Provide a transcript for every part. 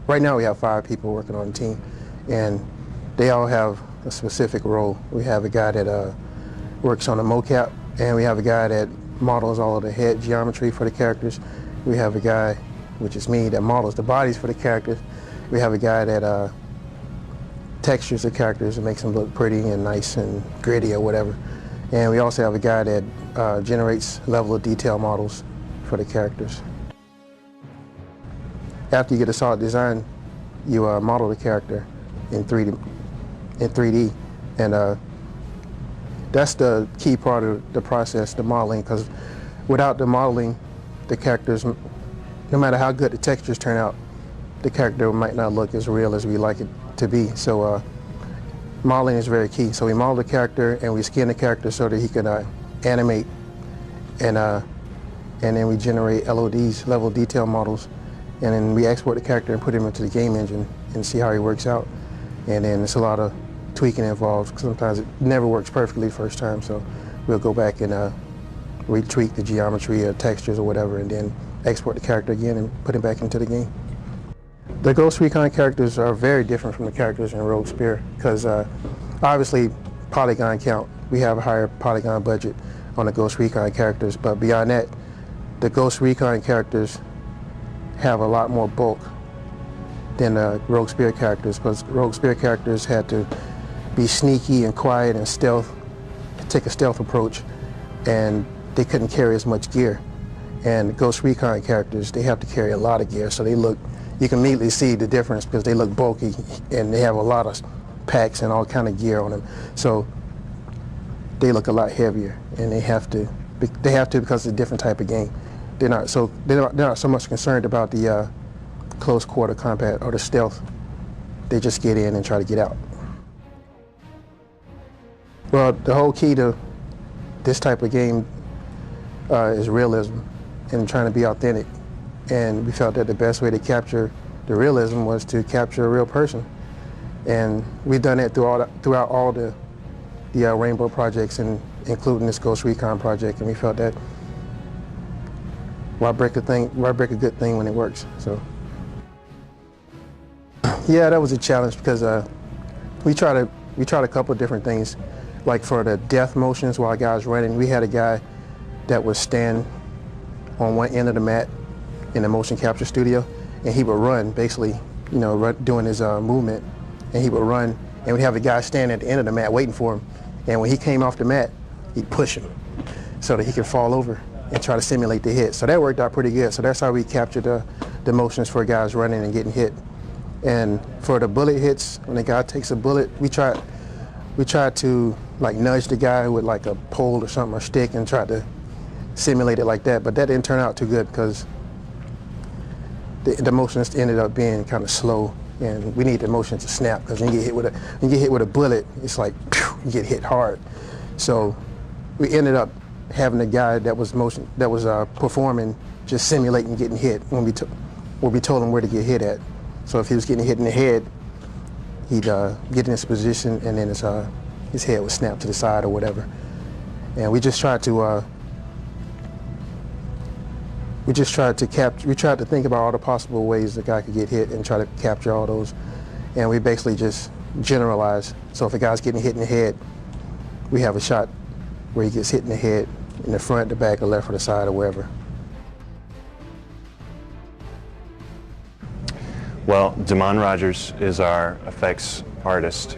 right now we have 5 people working on the team, and they all have a specific role. We have a guy that works on the mocap, and we have a guy that models all of the head geometry for the characters. We have a guy, which is me, that models the bodies for the characters. We have a guy that textures the characters and makes them look pretty and nice and gritty or whatever. And we also have a guy that generates level of detail models for the characters. After you get a solid design, you model the character in 3D, and that's the key part of the process, the modeling, because without the modeling, the characters, no matter how good the textures turn out, the character might not look as real as we like it to be. So modeling is very key. So we model the character and we skin the character so that he can animate, and then we generate LODs, level detail models, and then we export the character and put him into the game engine and see how he works out. And then it's a lot of tweaking involved. Sometimes it never works perfectly first time, so we'll go back and retweak the geometry or textures or whatever, and then export the character again and put him back into the game. The Ghost Recon characters are very different from the characters in Rogue Spear, because obviously polygon count, we have a higher polygon budget on the Ghost Recon characters, but beyond that, the Ghost Recon characters have a lot more bulk than the Rogue Spear characters, because Rogue Spear characters had to be sneaky and quiet and stealth, take a stealth approach, and they couldn't carry as much gear. And the Ghost Recon characters, they have to carry a lot of gear, so they look, you can immediately see the difference because they look bulky and they have a lot of packs and all kind of gear on them. So they look a lot heavier, and they have to because it's a different type of game. They're not so much concerned about the close quarter combat or the stealth. They just get in and try to get out. Well, the whole key to this type of game is realism and trying to be authentic. And we felt that the best way to capture the realism was to capture a real person. And we've done that throughout all the Rainbow projects, and including this Ghost Recon project. And we felt that why break a good thing when it works? So yeah, that was a challenge because we tried a couple of different things. Like for the death motions while a guy's running, we had a guy that would stand on one end of the mat in the motion capture studio, and he would run, basically, you know, doing his movement, and he would run, and we'd have a guy standing at the end of the mat waiting for him, and when he came off the mat, he'd push him so that he could fall over and try to simulate the hit. So that worked out pretty good. So that's how we captured the motions for guys running and getting hit. And for the bullet hits, when the guy takes a bullet, we tried to like nudge the guy with like a pole or something, or stick, and try to simulate it like that, but that didn't turn out too good because the motions ended up being kind of slow, and we need the motion to snap, because when you get hit with a bullet, it's like phew, you get hit hard. So we ended up having a guy that was performing, just simulating getting hit when we told him where to get hit at. So if he was getting hit in the head, he'd get in his position, and then his head would snap to the side or whatever. And we just tried to think about all the possible ways the guy could get hit and try to capture all those. And we basically just generalized. So if a guy's getting hit in the head, we have a shot where he gets hit in the head, in the front, the back, or left, or the side, or wherever. Well, Damon Rogers is our effects artist.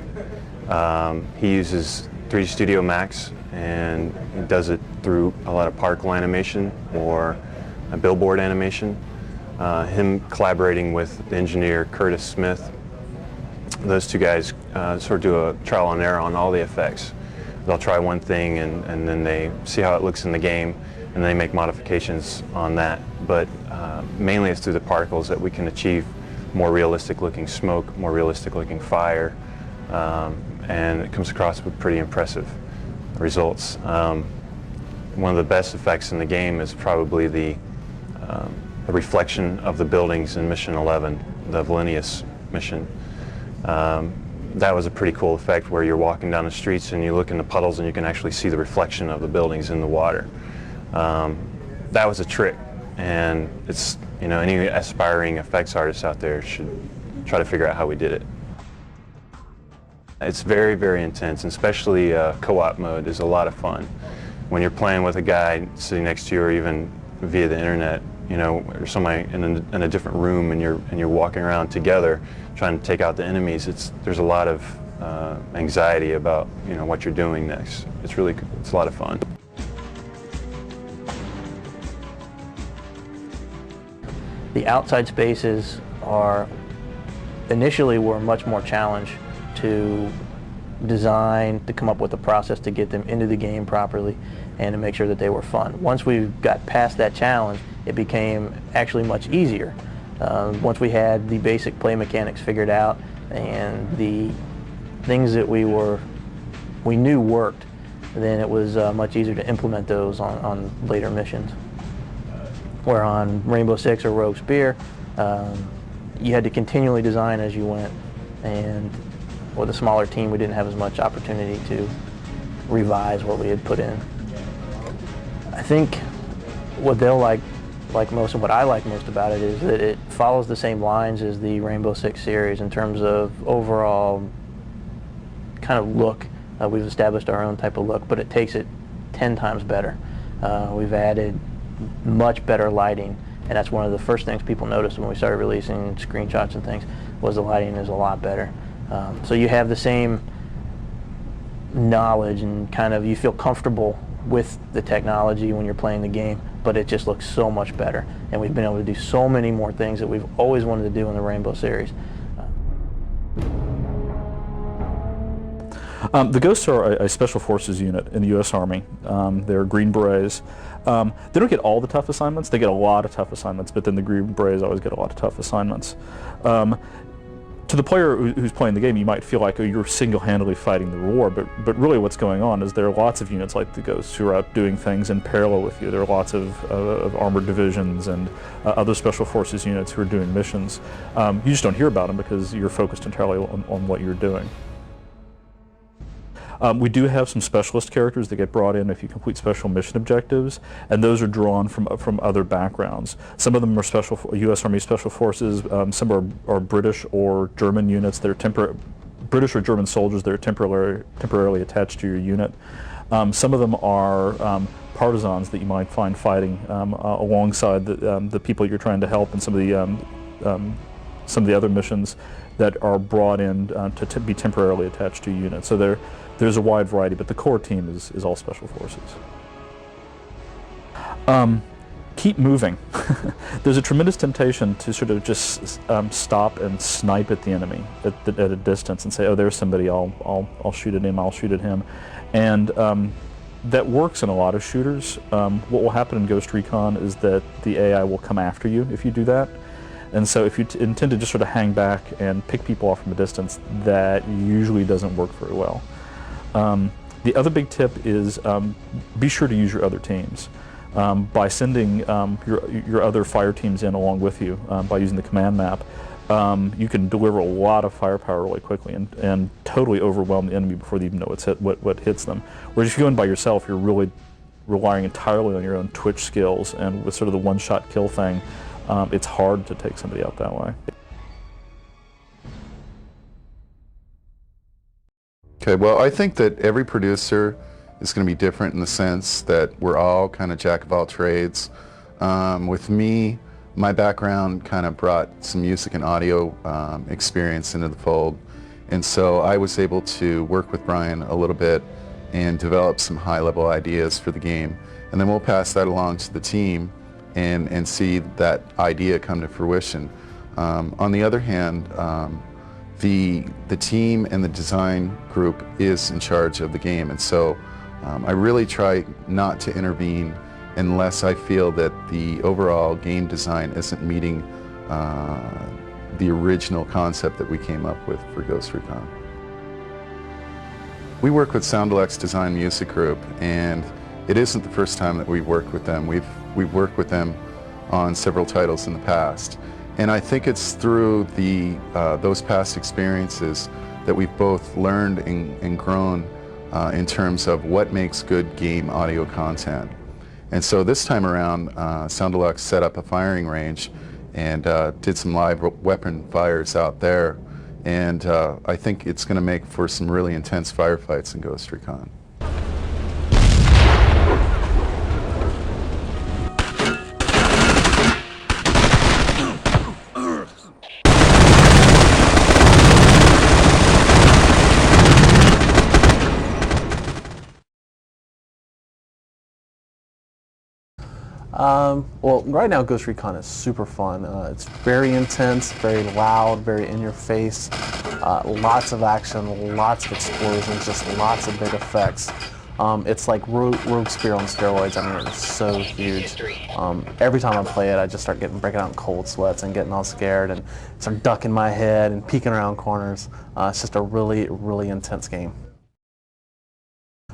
He uses 3D Studio Max, and he does it through a lot of particle animation or a billboard animation. Him collaborating with the engineer Curtis Smith, those two guys sort of do a trial and error on all the effects. They'll try one thing and then they see how it looks in the game, and they make modifications on that. But mainly it's through the particles that we can achieve more realistic looking smoke, more realistic looking fire, and it comes across with pretty impressive results. One of the best effects in the game is probably the reflection of the buildings in Mission 11, the Valenius mission. That was a pretty cool effect where you're walking down the streets and you look in the puddles and you can actually see the reflection of the buildings in the water. That was a trick, and it's, you know, any aspiring effects artists out there should try to figure out how we did it. It's very, very intense, and especially co-op mode is a lot of fun. When you're playing with a guy sitting next to you, or even via the internet, you know, or somebody in a different room, and you're walking around together trying to take out the enemies. There's a lot of anxiety about, you know, what you're doing next. It's a lot of fun. The outside spaces initially were much more challenged to design, to come up with a process to get them into the game properly and to make sure that they were fun. Once we got past that challenge, it became actually much easier. Once we had the basic play mechanics figured out and the things that we knew worked, then it was much easier to implement those on later missions. Where on Rainbow Six or Rogue Spear, you had to continually design as you went, and with a smaller team we didn't have as much opportunity to revise what we had put in. I think what they'll like most, and what I like most about it, is that it follows the same lines as the Rainbow Six series in terms of overall kind of look. We've established our own type of look, but it takes it 10 times better. We've added much better lighting, and that's one of the first things people noticed when we started releasing screenshots and things, was the lighting is a lot better. So you have the same knowledge and kind of, you feel comfortable with the technology when you're playing the game, but it just looks so much better. And we've been able to do so many more things that we've always wanted to do in the Rainbow series. The Ghosts are a special forces unit in the U.S. Army. They're Green Berets. They don't get all the tough assignments. They get a lot of tough assignments, but then the Green Berets always get a lot of tough assignments. To the player who's playing the game, you might feel like, oh, you're single-handedly fighting the war, but really what's going on is there are lots of units like the Ghosts who are out doing things in parallel with you. There are lots of armored divisions and other special forces units who are doing missions. You just don't hear about them because you're focused entirely on what you're doing. We do have some specialist characters that get brought in if you complete special mission objectives, and those are drawn from other backgrounds. Some of them are U.S. Army Special Forces, some are British or German units that are British or German soldiers that are temporarily attached to your unit. Some of them are partisans that you might find fighting alongside the people you're trying to help, and some of the other missions that are brought in to be temporarily attached to units. So there's a wide variety, but the core team is all special forces. Keep moving. There's a tremendous temptation to sort of just stop and snipe at the enemy at a distance and say, oh, there's somebody, I'll shoot at him, I'll shoot at him. And that works in a lot of shooters. What will happen in Ghost Recon is that the AI will come after you if you do that. And so if you intend to just sort of hang back and pick people off from a distance, that usually doesn't work very well. The other big tip is be sure to use your other teams. By sending your other fire teams in along with you, by using the command map, you can deliver a lot of firepower really quickly and totally overwhelm the enemy before they even know what hits them. Whereas if you go in by yourself, you're really relying entirely on your own twitch skills, and with sort of the one-shot kill thing, it's hard to take somebody out that way. Okay, well, I think that every producer is going to be different in the sense that we're all kind of jack of all trades. With me, my background kind of brought some music and audio experience into the fold, and so I was able to work with Brian a little bit and develop some high-level ideas for the game, and then we'll pass that along to the team and see that idea come to fruition. On the other hand, the team and the design group is in charge of the game, and so I really try not to intervene unless I feel that the overall game design isn't meeting the original concept that we came up with for Ghost Recon. We work with Soundelec's Design Music Group, and it isn't the first time that we've worked with them. We've worked with them on several titles in the past. And I think it's through those past experiences that we've both learned and grown in terms of what makes good game audio content. And so this time around, Soundelec set up a firing range and did some live weapon fires out there. And I think it's going to make for some really intense firefights in Ghost Recon. Well, right now Ghost Recon is super fun. It's very intense, very loud, very in your face, lots of action, lots of explosions, just lots of big effects. It's like Rogue Spear on steroids. I mean, it's so huge. Every time I play it, I just start breaking out in cold sweats and getting all scared and start ducking my head and peeking around corners. It's just a really, really intense game.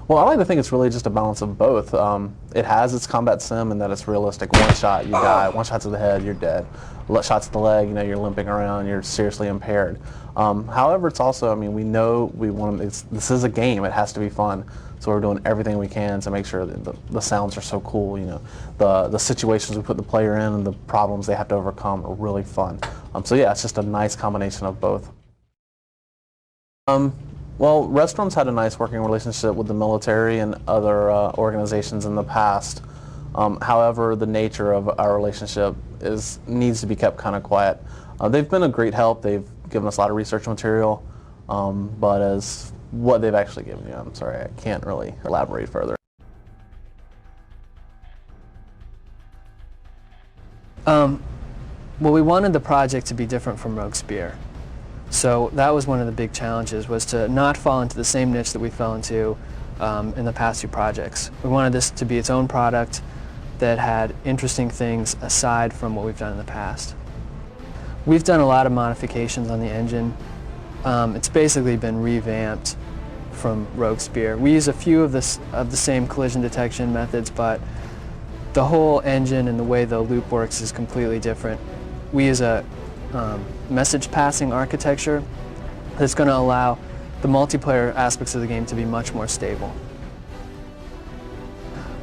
Well, I like to think it's really just a balance of both. It has its combat sim in that it's realistic. One shot, you die. One shot to the head, you're dead. Shots to the leg, you know, you're limping around, you're seriously impaired. However, it's also, I mean, we know this is a game. It has to be fun. So we're doing everything we can to make sure that the sounds are so cool. You know, the situations we put the player in and the problems they have to overcome are really fun. So yeah, it's just a nice combination of both. Well, Red Storm's had a nice working relationship with the military and other organizations in the past. However, the nature of our relationship needs to be kept kind of quiet. They've been a great help. They've given us a lot of research material, but as what they've actually given you, I'm sorry, I can't really elaborate further. Well, we wanted the project to be different from Rogue Spear. So that was one of the big challenges, was to not fall into the same niche that we fell into in the past two projects. We wanted this to be its own product that had interesting things aside from what we've done in the past. We've done a lot of modifications on the engine. It's basically been revamped from Rogue Spear. We use a few of the same collision detection methods, but the whole engine and the way the loop works is completely different. We use a message passing architecture that's going to allow the multiplayer aspects of the game to be much more stable.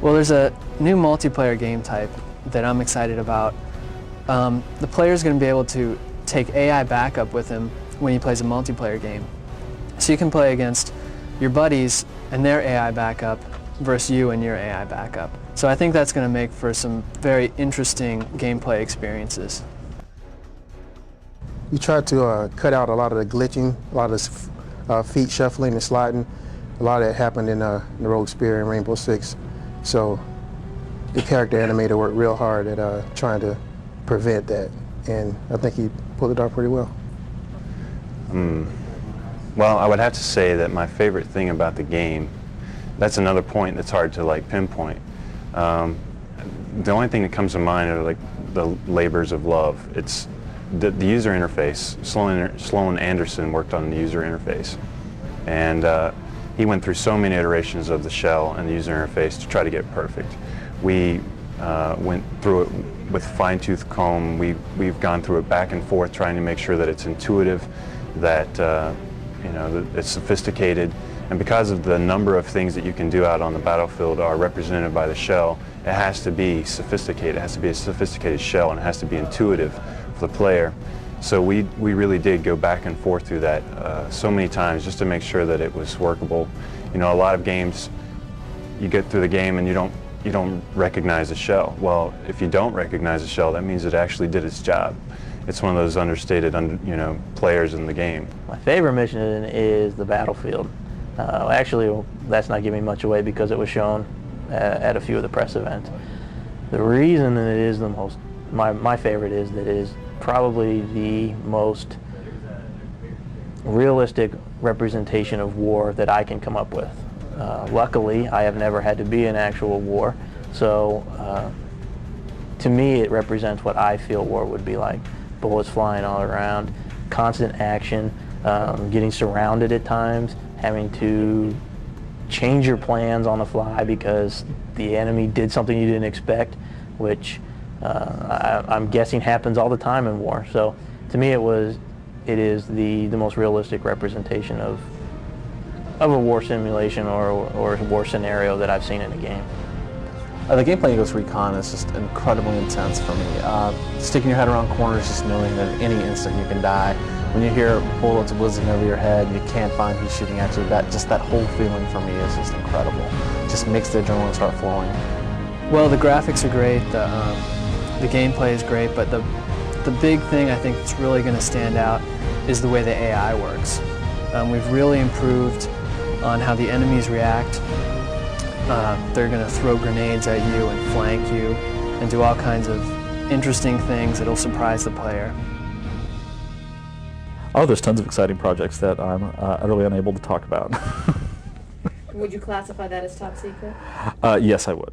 Well, there's a new multiplayer game type that I'm excited about. The player's going to be able to take AI backup with him when he plays a multiplayer game. So you can play against your buddies and their AI backup versus you and your AI backup. So I think that's going to make for some very interesting gameplay experiences. We tried to cut out a lot of the glitching, a lot of the feet shuffling and sliding. A lot of that happened in the Rogue Spear and Rainbow Six. So the character animator worked real hard at trying to prevent that, and I think he pulled it off pretty well. Well, I would have to say that my favorite thing about the game, that's another point that's hard to like pinpoint. The only thing that comes to mind are like the labors of love. It's the user interface. Sloan Anderson worked on the user interface, and he went through so many iterations of the shell and the user interface to try to get it perfect. We went through it with fine-tooth comb. We've gone through it back and forth, trying to make sure that it's intuitive, that you know, that it's sophisticated, and because of the number of things that you can do out on the battlefield are represented by the shell, it has to be sophisticated. It has to be a sophisticated shell, and it has to be intuitive for the player. So we really did go back and forth through that so many times just to make sure that it was workable. You know, a lot of games, you get through the game and you don't recognize the shell. Well, if you don't recognize the shell, that means it actually did its job. It's one of those understated, you know, players in the game. My favorite mission is the battlefield. Actually, that's not giving much away because it was shown at a few of the press events. The reason that it is the most, my favorite is that it is probably the most realistic representation of war that I can come up with. Luckily, I have never had to be in actual war, so to me it represents what I feel war would be like. Bullets flying all around, constant action, getting surrounded at times, having to change your plans on the fly because the enemy did something you didn't expect, which I'm guessing happens all the time in war. So to me it is the most realistic representation of a war simulation or a war scenario that I've seen in a game. The gameplay in Ghost Recon is just incredibly intense for me. Sticking your head around corners, just knowing that at any instant you can die. When you hear bullets whizzing over your head, you can't find who's shooting at you. That whole feeling for me is just incredible. It just makes the adrenaline start flowing. Well, the graphics are great, the gameplay is great, but the big thing I think that's really going to stand out is the way the AI works. We've really improved on how the enemies react. They're going to throw grenades at you and flank you and do all kinds of interesting things that'll surprise the player. Oh, there's tons of exciting projects that I'm utterly unable to talk about. Would you classify that as top secret? Yes, I would.